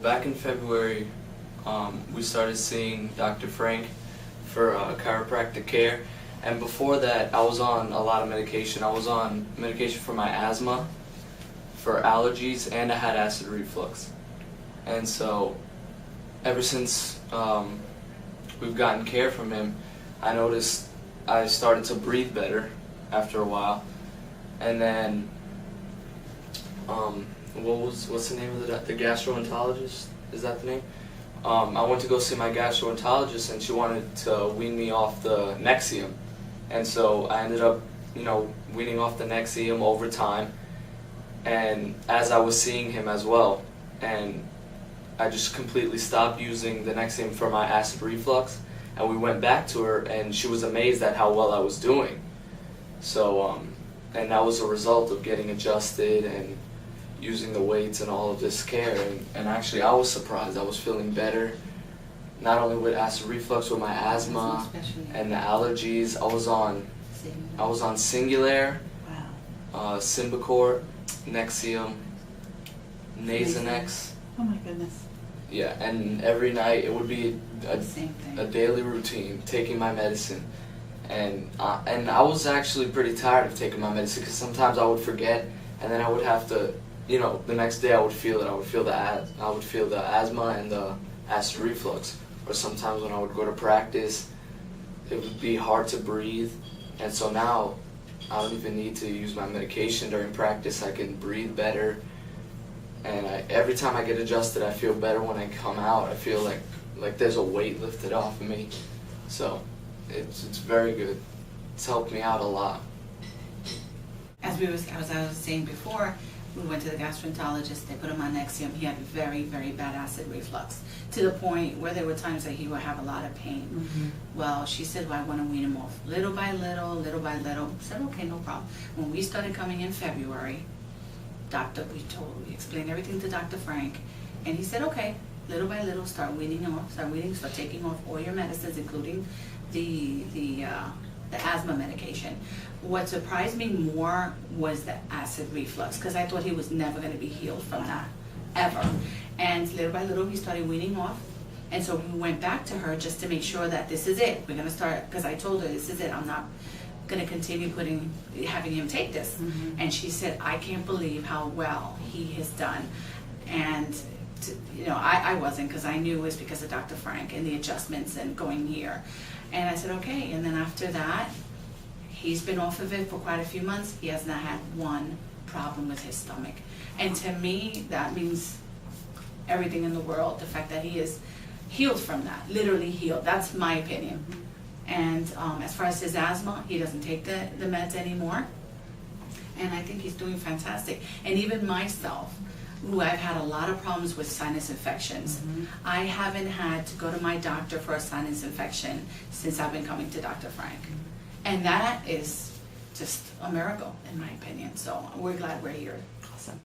Back in February, we started seeing Dr. Frank for chiropractic care, and before that I was on a lot of medication. I was on medication for my asthma, for allergies, and I had acid reflux. And so ever since we've gotten care from him, I noticed I started to breathe better after a while. And then what's the name of the gastroenterologist? Is that the name? I went to go see my gastroenterologist, and she wanted to wean me off the Nexium, and so I ended up, weaning off the Nexium over time, and as I was seeing him as well, and I just completely stopped using the Nexium for my acid reflux, and we went back to her, and she was amazed at how well I was doing. So, and that was a result of getting adjusted and using the weights and all of this care, and actually I was surprised. I was feeling better, not only with acid reflux, with my asthma and the allergies. I was on Singulair, Symbicort, Nexium, Nasonex. Oh my goodness. Yeah, and every night it would be a daily routine, taking my medicine. And I was actually pretty tired of taking my medicine, because sometimes I would forget, and then I would have to, the next day I would feel it. I would feel the asthma and the acid reflux. Or sometimes when I would go to practice, it would be hard to breathe. And so now I don't even need to use my medication during practice. I can breathe better. And every time I get adjusted, I feel better. When I come out, I feel like there's a weight lifted off of me. So it's very good. It's helped me out a lot. As I was saying before, we went to the gastroenterologist. They put him on Nexium. He had very, very bad acid reflux, to the point where there were times that he would have a lot of pain. Mm-hmm. Well, she said, well, I want to wean him off little by little, little by little. I said, okay, no problem. When we started coming in February, we explained everything to Dr. Frank, and he said, okay, little by little, start taking off all your medicines, including the asthma medication. What surprised me more was the acid reflux, because I thought he was never going to be healed from that, ever. And little by little, he started weaning off. And so we went back to her just to make sure that this is it. We're going to start, because I told her, this is it. I'm not going to continue having him take this. Mm-hmm. And she said, I can't believe how well he has done. And I wasn't, because I knew it was because of Dr. Frank and the adjustments and going here. And I said, okay. And then after that, he's been off of it for quite a few months. He has not had one problem with his stomach. And to me, that means everything in the world. The fact that he is healed from that, literally healed. That's my opinion. And as far as his asthma, he doesn't take the meds anymore. And I think he's doing fantastic. And even myself, who I've had a lot of problems with sinus infections. Mm-hmm. I haven't had to go to my doctor for a sinus infection since I've been coming to Dr. Frank. Mm-hmm. And that is just a miracle, in my opinion. So we're glad we're here.